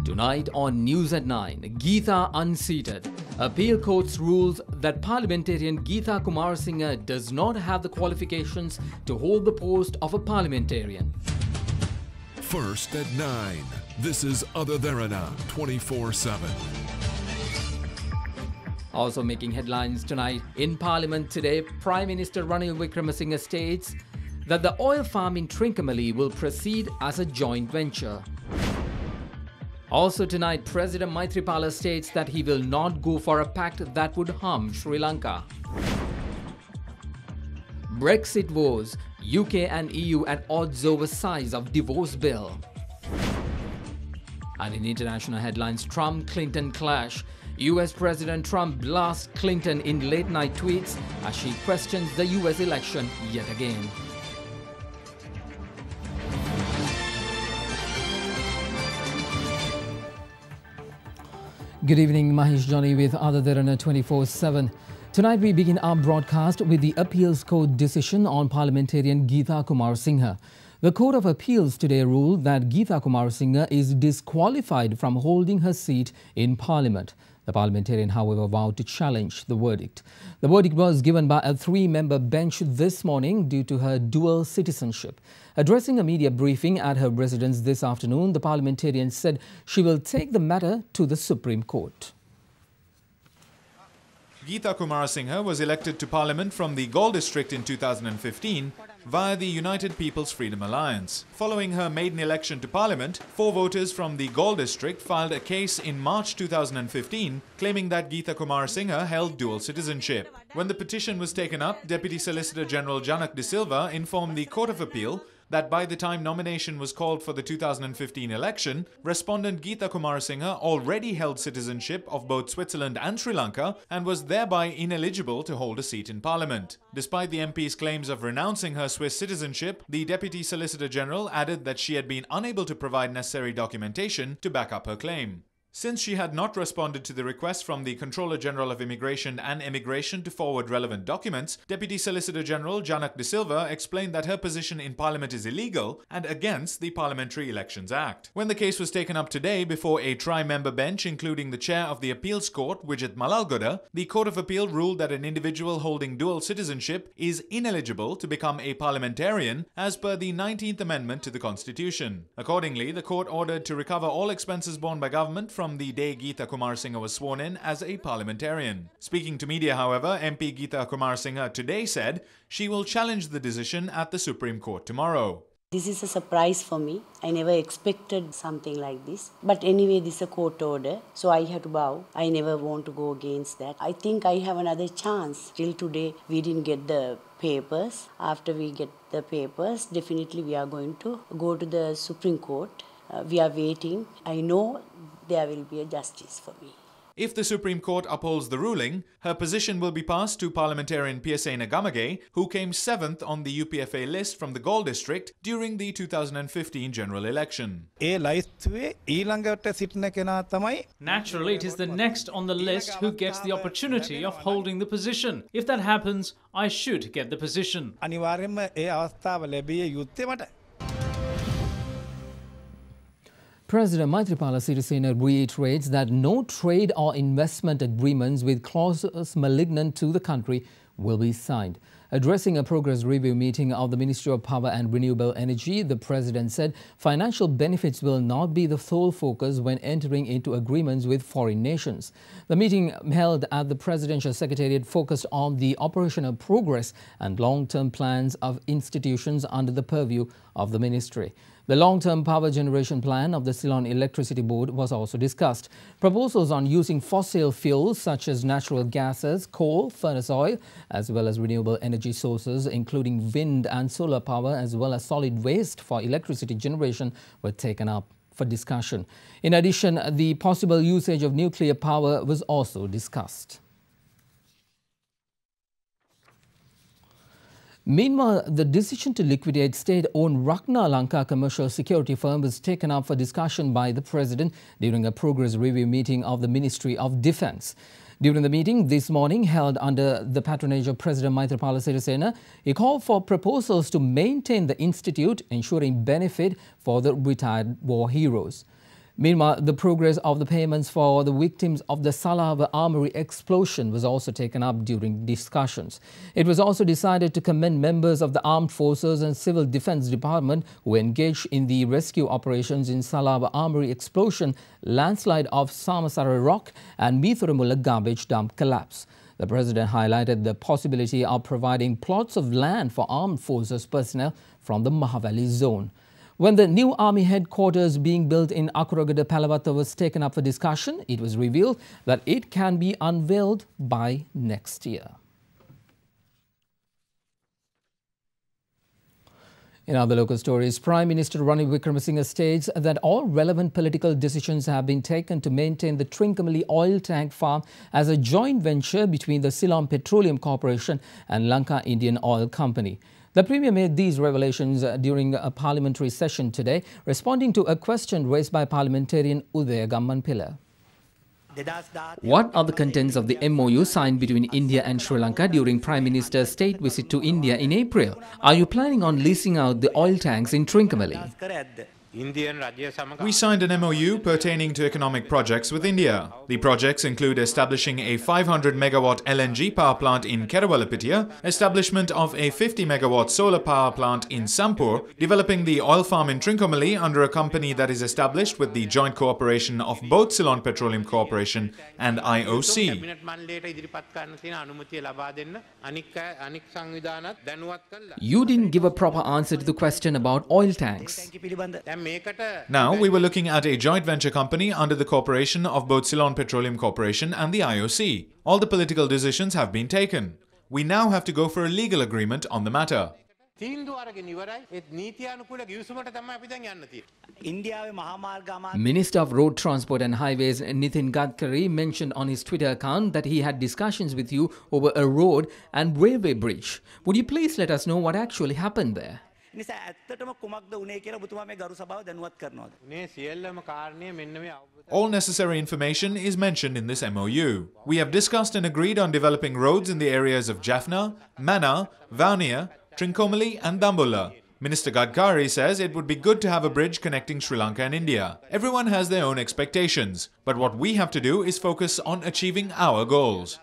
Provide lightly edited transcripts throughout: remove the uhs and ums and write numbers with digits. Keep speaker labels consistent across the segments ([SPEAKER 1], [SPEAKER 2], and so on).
[SPEAKER 1] Tonight on News at 9, GEETHA unseated. Appeal courts rules that parliamentarian GEETHA Kumarasinghe does not have the qualifications to hold the post of a parliamentarian.
[SPEAKER 2] First at 9, this is Derana 24/7.
[SPEAKER 1] Also making headlines tonight in Parliament today, Prime Minister Ranil Wickremesinghe states that the oil farm in Trincomalee will proceed as a joint venture. Also tonight, President Maithripala states that he will not go for a pact that would harm Sri Lanka. Brexit woes, UK and EU at odds over size of divorce bill. And in international headlines, Trump-Clinton clash. US President Trump blasts Clinton in late-night tweets as she questions the US election yet again. Good evening, Mahesh Johnny with Derana 24/7. Tonight we begin our broadcast with the Appeals Court decision on parliamentarian GEETHA Kumarasinghe. The Court of Appeals today ruled that GEETHA Kumarasinghe is disqualified from holding her seat in Parliament. The parliamentarian, however, vowed to challenge the verdict. The verdict was given by a three-member bench this morning due to her dual citizenship. Addressing a media briefing at her residence this afternoon, the parliamentarian said she will take the matter to the Supreme Court.
[SPEAKER 3] GEETHA Kumarasinghe was elected to Parliament from the Galle district in 2015 via the United People's Freedom Alliance. Following her maiden election to Parliament, 4 voters from the Galle district filed a case in March 2015 claiming that GEETHA Kumarasinghe held dual citizenship. When the petition was taken up, Deputy Solicitor General Janak De Silva informed the Court of Appeal that by the time nomination was called for the 2015 election, respondent GEETHA Kumarasinghe already held citizenship of both Switzerland and Sri Lanka and was thereby ineligible to hold a seat in Parliament. Despite the MP's claims of renouncing her Swiss citizenship, the Deputy Solicitor General added that she had been unable to provide necessary documentation to back up her claim. Since she had not responded to the request from the Controller General of Immigration and Emigration to forward relevant documents, Deputy Solicitor General Janak De Silva explained that her position in Parliament is illegal and against the Parliamentary Elections Act. When the case was taken up today before a tri-member bench including the chair of the Appeals Court, Vijit Malalgoda, the Court of Appeal ruled that an individual holding dual citizenship is ineligible to become a parliamentarian as per the 19th Amendment to the Constitution. Accordingly, the court ordered to recover all expenses borne by government from the day GEETHA Kumarasinghe was sworn in as a parliamentarian. Speaking to media, however, MP GEETHA Kumarasinghe today said she will challenge the decision at the Supreme Court tomorrow.
[SPEAKER 4] This is a surprise for me. I never expected something like this. But anyway, this is a court order, so I have to bow. I never want to go against that. I think I have another chance. Till today, we didn't get the papers. After we get the papers, definitely we are going to go to the Supreme Court. We are waiting. I know there will be a justice for me.
[SPEAKER 3] If the Supreme Court upholds the ruling, her position will be passed to parliamentarian Piyaseena Gamage, who came 7th on the UPFA list from the Galle district during the 2015 general election.
[SPEAKER 5] Naturally, it is the next on the list who gets the opportunity of holding the position. If that happens, I should get the position.
[SPEAKER 1] President Maithripala Sirisena reiterates that no trade or investment agreements with clauses malignant to the country will be signed. Addressing a progress review meeting of the Ministry of Power and Renewable Energy, the President said financial benefits will not be the sole focus when entering into agreements with foreign nations. The meeting held at the Presidential Secretariat focused on the operational progress and long-term plans of institutions under the purview of the Ministry. The long-term power generation plan of the Ceylon Electricity Board was also discussed. Proposals on using fossil fuels such as natural gases, coal, furnace oil, as well as renewable energy sources, including wind and solar power, as well as solid waste for electricity generation, were taken up for discussion. In addition, the possible usage of nuclear power was also discussed. Meanwhile, the decision to liquidate state-owned Rakna Lanka commercial security firm was taken up for discussion by the President during a progress review meeting of the Ministry of Defence. During the meeting this morning, held under the patronage of President Maithripala Sirisena, he called for proposals to maintain the institute, ensuring benefit for the retired war heroes. Meanwhile, the progress of the payments for the victims of the Salava Armory explosion was also taken up during discussions. It was also decided to commend members of the Armed Forces and Civil Defence Department who engaged in the rescue operations in Salava Armory explosion, landslide of Samasara Rock and Mithuramulla garbage dump collapse. The President highlighted the possibility of providing plots of land for armed forces personnel from the Mahavali zone. When the new army headquarters being built in Akuragada Palavatta was taken up for discussion, it was revealed that it can be unveiled by next year. In other local stories, Prime Minister Ranil Wickremesinghe states that all relevant political decisions have been taken to maintain the Trincomalee oil tank farm as a joint venture between the Ceylon Petroleum Corporation and Lanka Indian Oil Company. The Premier made these revelations during a parliamentary session today, responding to a question raised by parliamentarian Udaya Gammanpilla. What are the contents of the MOU signed between India and Sri Lanka during Prime Minister's state visit to India in April? Are you planning on leasing out the oil tanks in Trincomalee?
[SPEAKER 3] We signed an MOU pertaining to economic projects with India. The projects include establishing a 500 megawatt LNG power plant in Kerawalapitiya, establishment of a 50 megawatt solar power plant in Sampur, developing the oil farm in Trincomalee under a company that is established with the joint cooperation of both Ceylon Petroleum Corporation and IOC.
[SPEAKER 1] You didn't give a proper answer to the question about oil tanks.
[SPEAKER 3] Now, we were looking at a joint venture company under the cooperation of both Ceylon Petroleum Corporation and the IOC. All the political decisions have been taken. We now have to go for a legal agreement on the matter.
[SPEAKER 1] Minister of Road Transport and Highways Nitin Gadkari mentioned on his Twitter account that he had discussions with you over a road and railway bridge. Would you please let us know what actually happened there?
[SPEAKER 3] All necessary information is mentioned in this MOU. We have discussed and agreed on developing roads in the areas of Jaffna, Mannar, Vaniya, Trincomalee and Dambulla. Minister Gadkari says it would be good to have a bridge connecting Sri Lanka and India. Everyone has their own expectations, but what we have to do is focus on achieving our goals.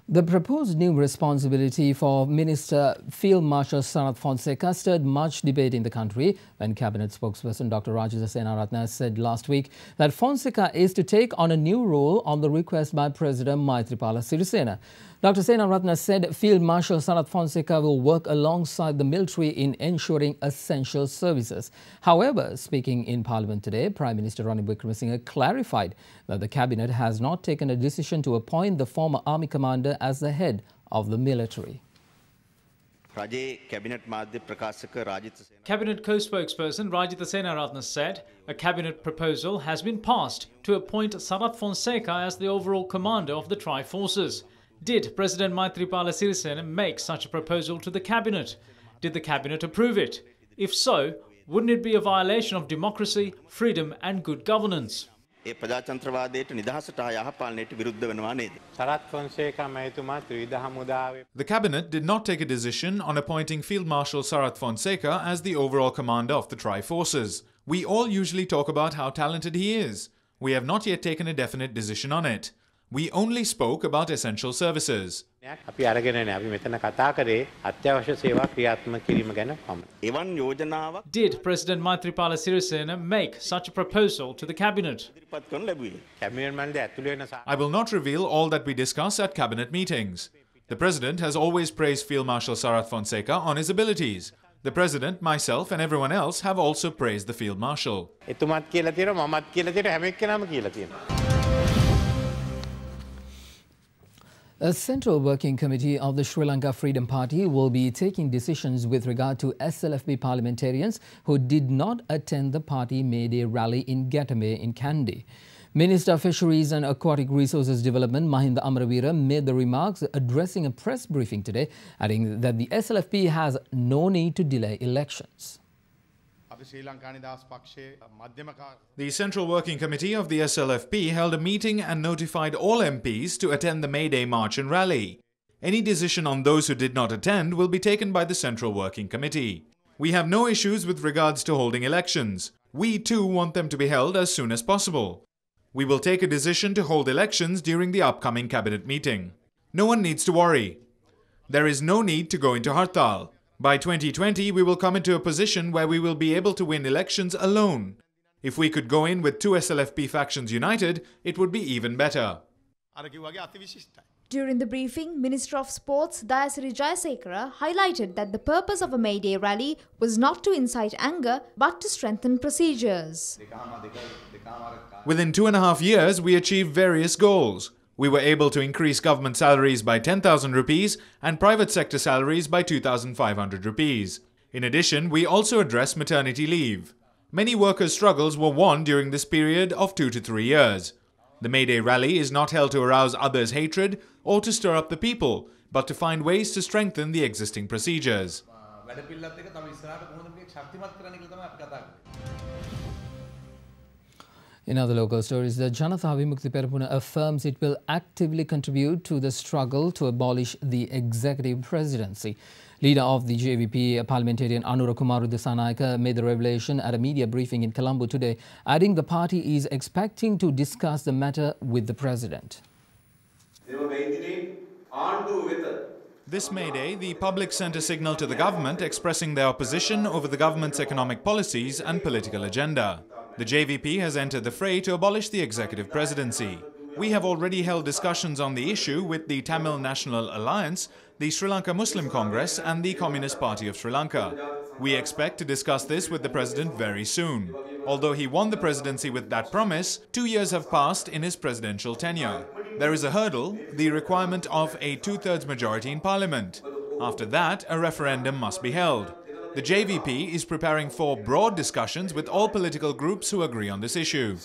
[SPEAKER 1] The proposed new responsibility for Minister Field Marshal Sarath Fonseca stirred much debate in the country when Cabinet spokesperson Dr. Rajitha Senaratne said last week that Fonseca is to take on a new role on the request by President Maithripala Sirisena. Dr. Senaratne said Field Marshal Sarath Fonseca will work alongside the military in ensuring essential services. However, speaking in Parliament today, Prime Minister Ranil Wickremesinghe clarified that the Cabinet has not taken a decision to appoint the former Army commander as the head of the military.
[SPEAKER 5] Cabinet co-spokesperson Rajitha Senaratne said a cabinet proposal has been passed to appoint Sarath Fonseca as the overall commander of the Tri-Forces. Did President Maithripala Sirisena make such a proposal to the cabinet? Did the cabinet approve it? If so, wouldn't it be a violation of democracy, freedom and good governance?
[SPEAKER 3] The cabinet did not take a decision on appointing Field Marshal Sarath Fonseca as the overall commander of the Tri-Forces. We all usually talk about how talented he is. We have not yet taken a definite decision on it. We only spoke about essential services.
[SPEAKER 5] Did President Maithripala Sirisena make such a proposal to the cabinet?
[SPEAKER 3] I will not reveal all that we discuss at cabinet meetings. The President has always praised Field Marshal Sarath Fonseca on his abilities. The President, myself and everyone else have also praised the Field Marshal.
[SPEAKER 1] A Central Working Committee of the Sri Lanka Freedom Party will be taking decisions with regard to SLFP parliamentarians who did not attend the party May Day rally in Gatame in Kandy. Minister of Fisheries and Aquatic Resources Development Mahinda Amaravira made the remarks addressing a press briefing today, adding that the SLFP has no need to delay elections.
[SPEAKER 3] The Central Working Committee of the SLFP held a meeting and notified all MPs to attend the May Day March and Rally. Any decision on those who did not attend will be taken by the Central Working Committee. We have no issues with regards to holding elections. We too want them to be held as soon as possible. We will take a decision to hold elections during the upcoming cabinet meeting. No one needs to worry. There is no need to go into Hartal. By 2020, we will come into a position where we will be able to win elections alone. If we could go in with two SLFP factions united, it would be even better.
[SPEAKER 6] During the briefing, Minister of Sports Dayasiri Jayasekara highlighted that the purpose of a May Day rally was not to incite anger but to strengthen procedures.
[SPEAKER 3] Within 2.5 years, we achieved various goals. We were able to increase government salaries by 10,000 rupees and private sector salaries by 2,500 rupees. In addition, we also addressed maternity leave. Many workers' struggles were won during this period of 2 to 3 years. The May Day rally is not held to arouse others' hatred or to stir up the people, but to find ways to strengthen the existing procedures.
[SPEAKER 1] In other local stories, the Janatha Vimukthi Perapuna affirms it will actively contribute to the struggle to abolish the executive presidency. Leader of the JVP parliamentarian Anura Kumaru Dissanayake made the revelation at a media briefing in Colombo today, adding the party is expecting to discuss the matter with the president.
[SPEAKER 3] This May Day, the public sent a signal to the government expressing their opposition over the government's economic policies and political agenda. The JVP has entered the fray to abolish the executive presidency. We have already held discussions on the issue with the Tamil National Alliance, the Sri Lanka Muslim Congress and the Communist Party of Sri Lanka. We expect to discuss this with the president very soon. Although he won the presidency with that promise, 2 years have passed in his presidential tenure. There is a hurdle, the requirement of a 2/3 majority in parliament. After that, a referendum must be held. The JVP is preparing for broad discussions with all political groups who agree on this issue.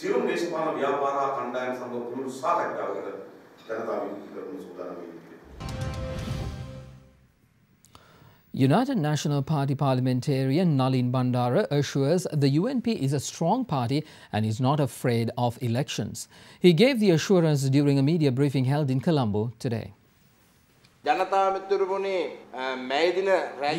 [SPEAKER 1] United National Party parliamentarian Nalin Bandara assures the UNP is a strong party and is not afraid of elections. He gave the assurance during a media briefing held in Colombo today.
[SPEAKER 3] The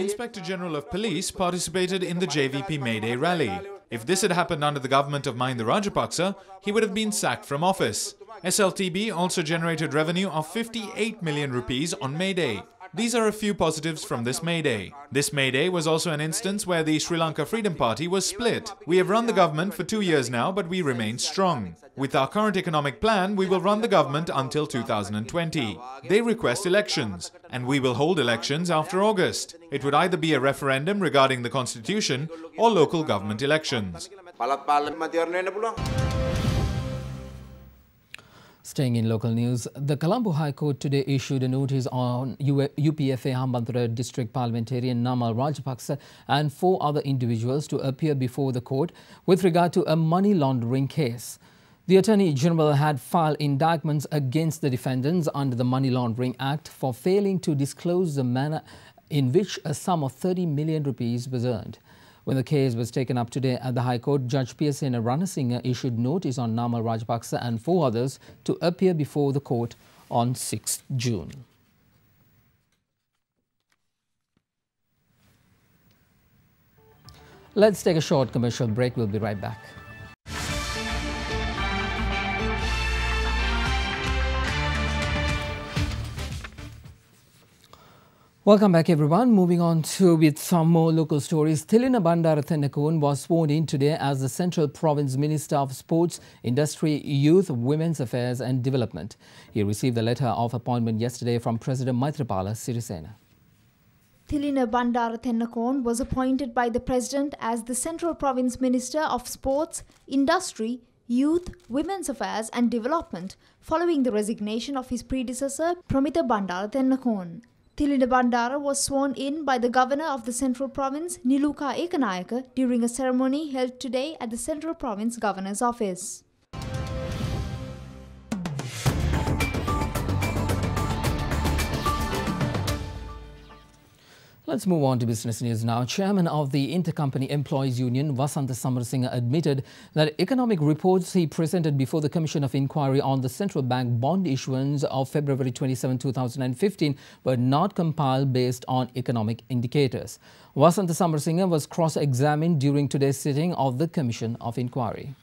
[SPEAKER 3] Inspector General of Police participated in the JVP May Day rally. If this had happened under the government of Mahinda Rajapaksa, he would have been sacked from office. SLTB also generated revenue of 58 million rupees on May Day. These are a few positives from this May Day. This May Day was also an instance where the Sri Lanka Freedom Party was split. We have run the government for 2 years now, but we remain strong. With our current economic plan, we will run the government until 2020. They request elections, and we will hold elections after August. It would either be a referendum regarding the constitution or local government elections.
[SPEAKER 1] Staying in local news, the Colombo High Court today issued a notice on UPFA Hambantota District Parliamentarian Namal Rajapaksa and 4 other individuals to appear before the court with regard to a money laundering case. The Attorney General had filed indictments against the defendants under the Money Laundering Act for failing to disclose the manner in which a sum of 30 million rupees was earned. When the case was taken up today at the High Court, Judge Piyasena Ranasinghe issued notice on Namal Rajapaksa and 4 others to appear before the court on 6th June. Let's take a short commercial break. We'll be right back. Welcome back, everyone. Moving on with some more local stories. Thilina Bandara Thennakoon was sworn in today as the Central Province Minister of Sports, Industry, Youth, Women's Affairs and Development. He received a letter of appointment yesterday from President Maithripala Sirisena.
[SPEAKER 6] Thilina Bandara Thennakoon was appointed by the President as the Central Province Minister of Sports, Industry, Youth, Women's Affairs and Development following the resignation of his predecessor, Pramita Bandara Thennakoon. Thilina Bandara was sworn in by the Governor of the Central Province, Niluka Ekanayake, during a ceremony held today at the Central Province Governor's Office.
[SPEAKER 1] Let's move on to business news now. Chairman of the Intercompany Employees Union, Vasantha Samarasinghe, admitted that economic reports he presented before the Commission of Inquiry on the central bank bond issuance of February 27, 2015 were not compiled based on economic indicators. Vasantha Samarasinghe was cross-examined during today's sitting of the Commission of Inquiry.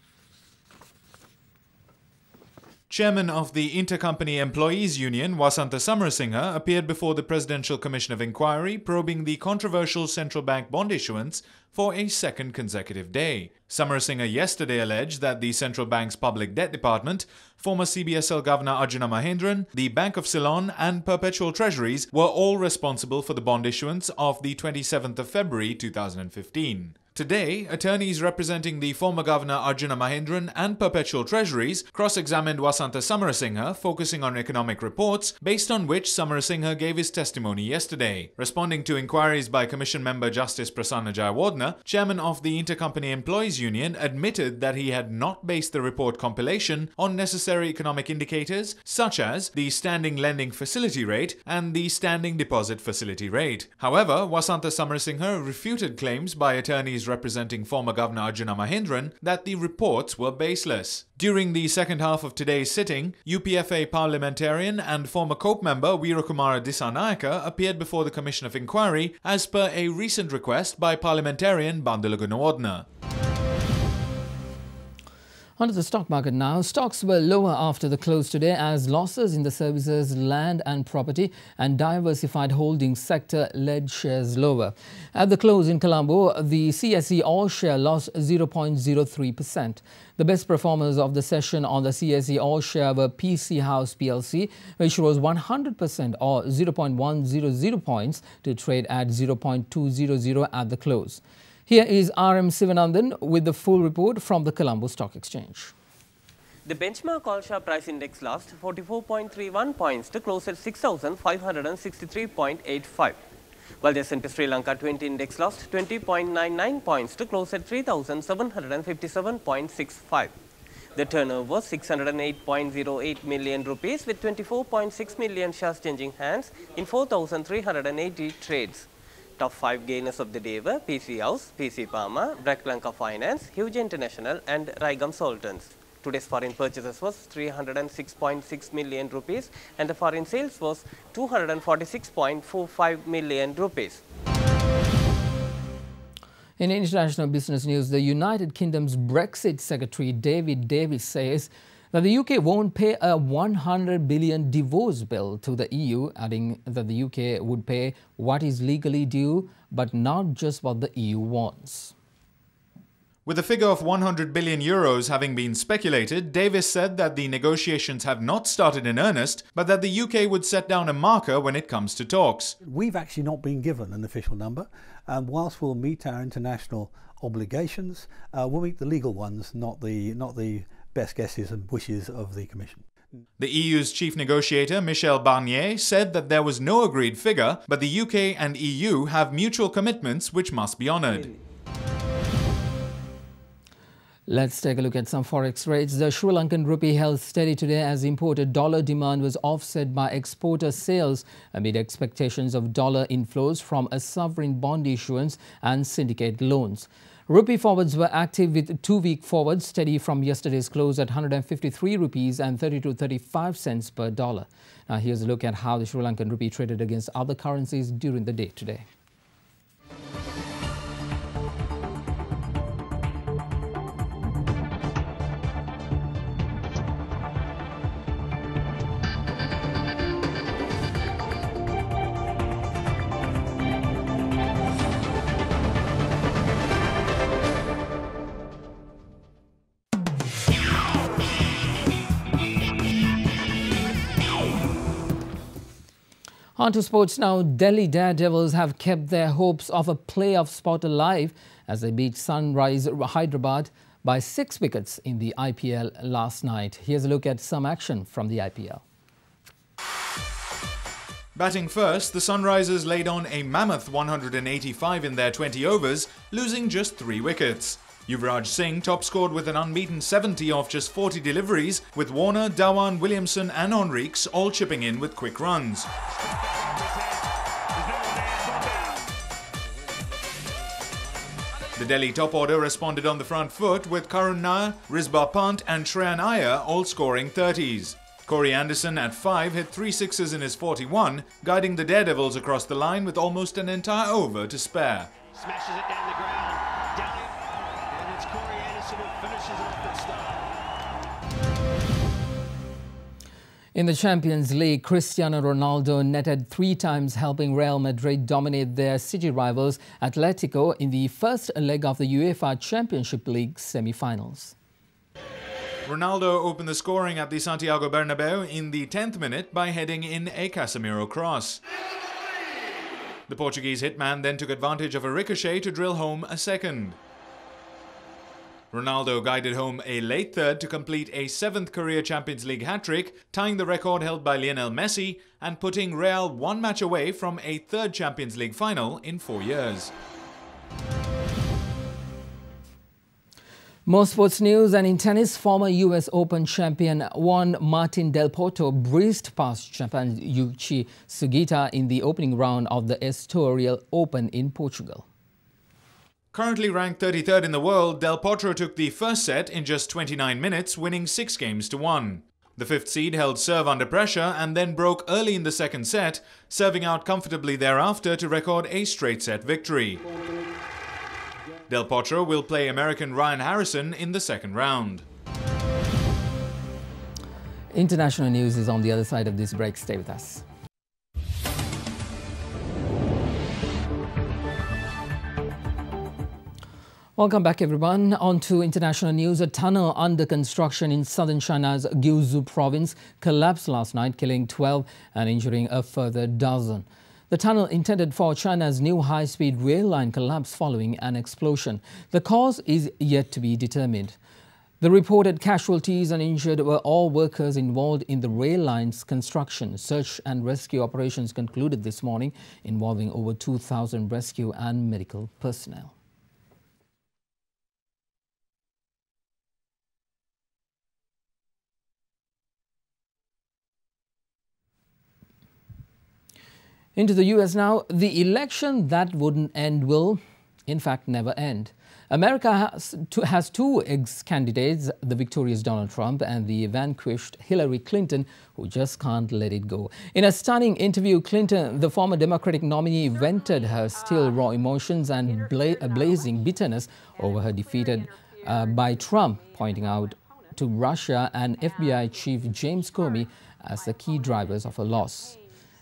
[SPEAKER 3] Chairman of the Intercompany Employees Union, Vasantha Samarasinghe, appeared before the Presidential Commission of Inquiry probing the controversial central bank bond issuance for a second consecutive day. Samarasinghe yesterday alleged that the central bank's public debt department, former CBSL Governor Arjuna Mahendran, the Bank of Ceylon and Perpetual Treasuries were all responsible for the bond issuance of the 27th of February 2015. Today, attorneys representing the former Governor Arjuna Mahendran and Perpetual Treasuries cross-examined Vasantha Samarasinghe, focusing on economic reports based on which Samarasinghe gave his testimony yesterday. Responding to inquiries by Commission member Justice Prasanna Jayawardena, chairman of the Intercompany Employees Union admitted that he had not based the report compilation on necessary economic indicators such as the standing lending facility rate and the standing deposit facility rate. However, Vasantha Samarasinghe refuted claims by attorneys representing former Governor Arjuna Mahendran that the reports were baseless. During the second half of today's sitting, UPFA parliamentarian and former COPE member Veerakumara Dissanayake appeared before the Commission of Inquiry as per a recent request by parliamentarian Bandula Gunawardena.
[SPEAKER 1] On to the stock market now. Stocks were lower after the close today as losses in the services, land and property and diversified holdings sector led shares lower. At the close in Colombo, the CSE All Share lost 0.03%. The best performers of the session on the CSE All Share were PC House PLC, which rose 100% or 0.100 points to trade at 0.200 at the close. Here is RM Sivanandan with the full report from the Colombo Stock Exchange.
[SPEAKER 7] The benchmark all-share price index lost 44.31 points to close at 6,563.85, while the S&P Sri Lanka 20 index lost 20.99 points to close at 3,757.65. The turnover was 608.08 million rupees with 24.6 million shares changing hands in 4,380 trades. Top 5 gainers of the day were PC House, PC Pharma, Brack Lanka Finance, Huge International and Raigam Sultans. Today's foreign purchases was 306.6 million rupees and the foreign sales was 246.45 million rupees.
[SPEAKER 1] In international business news, the United Kingdom's Brexit Secretary David Davis says that the UK won't pay a 100 billion divorce bill to the EU, adding that the UK would pay what is legally due, but not just what the EU wants.
[SPEAKER 3] With the figure of 100 billion euros having been speculated, Davis said that the negotiations have not started in earnest, but that the UK would set down a marker when it comes to talks.
[SPEAKER 8] We've actually not been given an official number, and whilst we'll meet our international obligations, we'll meet the legal ones, not the best guesses and wishes of the Commission.
[SPEAKER 3] The EU's chief negotiator, Michel Barnier, said that there was no agreed figure, but the UK and EU have mutual commitments which must be honoured.
[SPEAKER 1] Let's take a look at some forex rates. The Sri Lankan rupee held steady today as imported dollar demand was offset by exporter sales amid expectations of dollar inflows from a sovereign bond issuance and syndicate loans. Rupee forwards were active with 2-week forwards steady from yesterday's close at 153 rupees and 32.35 cents per dollar. Now here's a look at how the Sri Lankan rupee traded against other currencies during the day today. On to sports now. Delhi Daredevils have kept their hopes of a playoff spot alive as they beat Sunrise Hyderabad by 6 wickets in the IPL last night. Here's a look at some action from the IPL.
[SPEAKER 3] Batting first, the Sunrisers laid on a mammoth 185 in their 20 overs, losing just 3 wickets. Yuvraj Singh top-scored with an unbeaten 70 off just 40 deliveries, with Warner, Dhawan, Williamson and Henriques all chipping in with quick runs. The Delhi top order responded on the front foot with Karun Nair, Risbah Pant and Shreyan Iyer all scoring 30s. Corey Anderson at 5 hit 3 sixes in his 41, guiding the Daredevils across the line with almost an entire over to spare.
[SPEAKER 9] Smashes it down the ground, and it's Corey Anderson who finishes off at start.
[SPEAKER 1] In the Champions League, Cristiano Ronaldo netted 3 times, helping Real Madrid dominate their city rivals Atletico in the first leg of the UEFA Championship League semi-finals.
[SPEAKER 3] Ronaldo opened the scoring at the Santiago Bernabeu in the 10th minute by heading in a Casemiro cross. The Portuguese hitman then took advantage of a ricochet to drill home a second. Ronaldo guided home a late third to complete a 7th career Champions League hat-trick, tying the record held by Lionel Messi and putting Real 1 match away from a 3rd Champions League final in 4 years.
[SPEAKER 1] More sports news, and in tennis, former US Open champion Juan Martín del Potro breezed past Japan's Yuichi Sugita in the opening round of the Estoril Open in Portugal.
[SPEAKER 3] Currently ranked 33rd in the world, Del Potro took the first set in just 29 minutes, winning 6 games to 1. The 5th seed held serve under pressure and then broke early in the second set, serving out comfortably thereafter to record a straight set victory. Del Potro will play American Ryan Harrison in the second round.
[SPEAKER 1] International news is on the other side of this break. Stay with us. Welcome back, everyone. On to international news. A tunnel under construction in southern China's Guizhou province collapsed last night, killing 12 and injuring a further dozen. The tunnel intended for China's new high-speed rail line collapsed following an explosion. The cause is yet to be determined. The reported casualties and injured were all workers involved in the rail line's construction. Search and rescue operations concluded this morning, involving over 2,000 rescue and medical personnel. Into the US now. The election that wouldn't end will, in fact, never end. America has 2 ex-candidates, the victorious Donald Trump and the vanquished Hillary Clinton, who just can't let it go. In a stunning interview, Clinton, the former Democratic nominee, vented her still raw emotions and blazing bitterness over her defeat by Trump, pointing out to Russia and FBI Chief James Comey as the key drivers of her loss.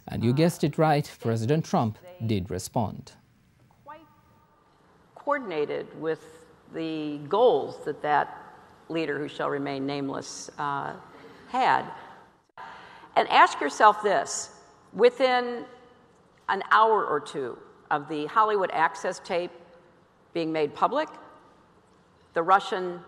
[SPEAKER 1] And you guessed it right, President Trump did respond.
[SPEAKER 10] Quite coordinated with the goals that leader, who shall remain nameless, had. And ask yourself this: within an hour or 2 of the Hollywood Access tape being made public, the Russian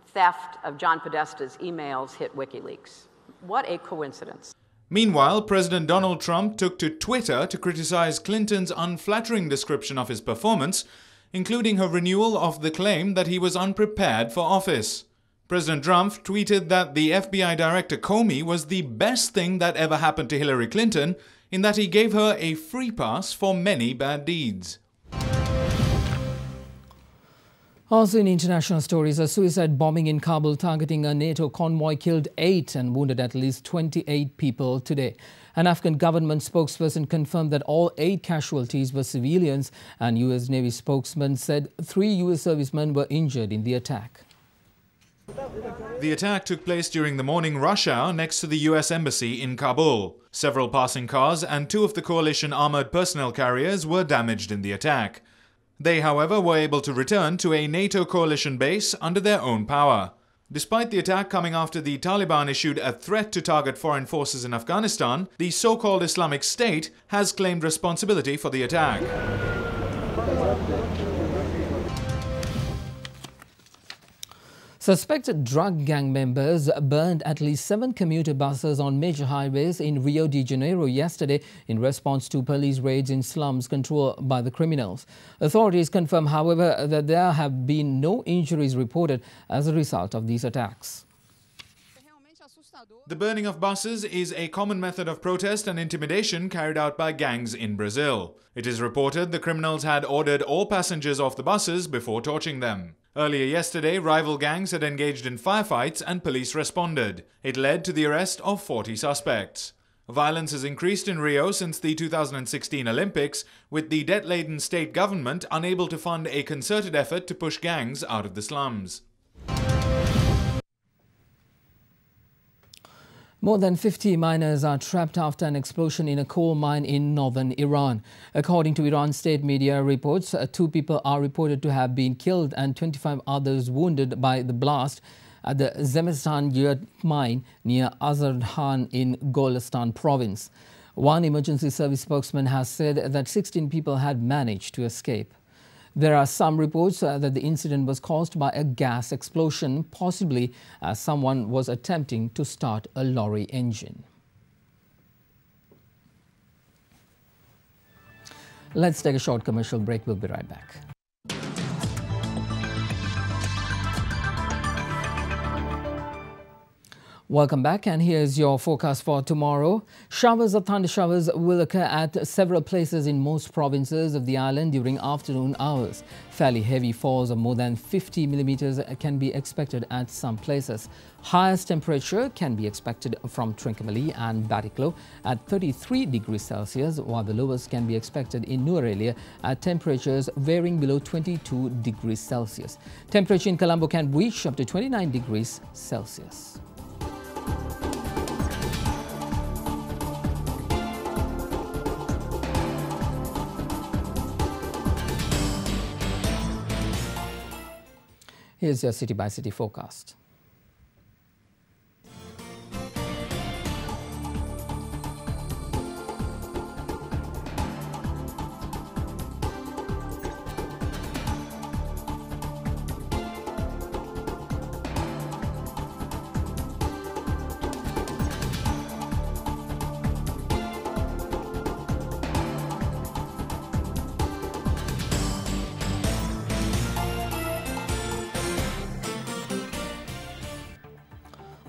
[SPEAKER 10] theft of John Podesta's emails hit WikiLeaks. What a coincidence.
[SPEAKER 3] Meanwhile, President Donald Trump took to Twitter to criticize Clinton's unflattering description of his performance, including her renewal of the claim that he was unprepared for office. President Trump tweeted that the FBI Director Comey was the best thing that ever happened to Hillary Clinton, in that he gave her a free pass for many bad deeds.
[SPEAKER 1] Also in international stories, a suicide bombing in Kabul targeting a NATO convoy killed 8 and wounded at least 28 people today. An Afghan government spokesperson confirmed that all 8 casualties were civilians, and US Navy spokesman said 3 US servicemen were injured in the attack.
[SPEAKER 3] The attack took place during the morning rush hour next to the US Embassy in Kabul. Several passing cars and 2 of the coalition armored personnel carriers were damaged in the attack. They, however, were able to return to a NATO coalition base under their own power. Despite the attack coming after the Taliban issued a threat to target foreign forces in Afghanistan, the so-called Islamic State has claimed responsibility for the attack.
[SPEAKER 1] Suspected drug gang members burned at least 7 commuter buses on major highways in Rio de Janeiro yesterday in response to police raids in slums controlled by the criminals. Authorities confirm, however, that there have been no injuries reported as a result of these attacks.
[SPEAKER 3] The burning of buses is a common method of protest and intimidation carried out by gangs in Brazil. It is reported the criminals had ordered all passengers off the buses before torching them. Earlier yesterday, rival gangs had engaged in firefights and police responded. It led to the arrest of 40 suspects. Violence has increased in Rio since the 2016 Olympics, with the debt-laden state government unable to fund a concerted effort to push gangs out of the slums.
[SPEAKER 1] More than 50 miners are trapped after an explosion in a coal mine in northern Iran. According to Iran state media reports, 2 people are reported to have been killed and 25 others wounded by the blast at the Zemestan Yurt mine near Azardhan in Golestan province. One emergency service spokesman has said that 16 people had managed to escape. There are some reports that the incident was caused by a gas explosion, possibly as someone was attempting to start a lorry engine. Let's take a short commercial break. We'll be right back. Welcome back, and here's your forecast for tomorrow. Showers or thunder showers will occur at several places in most provinces of the island during afternoon hours. Fairly heavy falls of more than 50 millimeters can be expected at some places. Highest temperature can be expected from Trincomalee and Batticaloa at 33 degrees Celsius, while the lowest can be expected in Nuwara at temperatures varying below 22 degrees Celsius. Temperature in Colombo can reach up to 29 degrees Celsius. Here's your city-by-city forecast.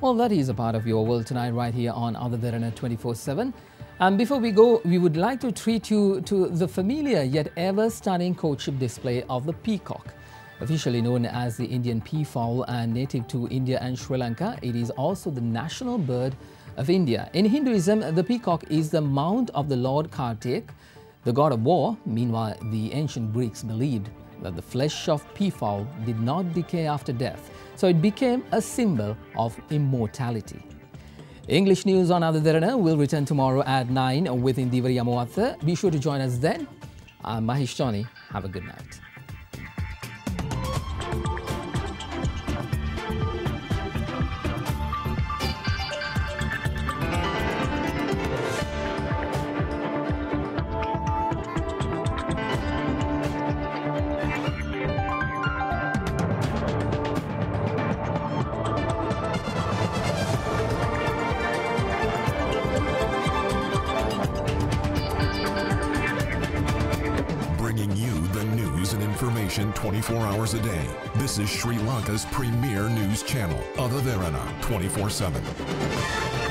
[SPEAKER 1] Well, that is a part of your world tonight right here on Other Derana 24/7. And before we go, we would like to treat you to the familiar yet ever-stunning courtship display of the peacock. Officially known as the Indian peafowl and native to India and Sri Lanka, it is also the national bird of India. In Hinduism, the peacock is the mount of the Lord Kartik, the god of war. Meanwhile, the ancient Greeks believed that the flesh of peafowl did not decay after death, so it became a symbol of immortality. English news on Other Derana will return tomorrow at 9 with Indivariya Moatha. Be sure to join us then. I'm Mahesh Johnny. Have a good night.
[SPEAKER 2] Bringing you the news and information 24 hours a day. This is Sri Lanka's premier news channel, Other Derana 24/7.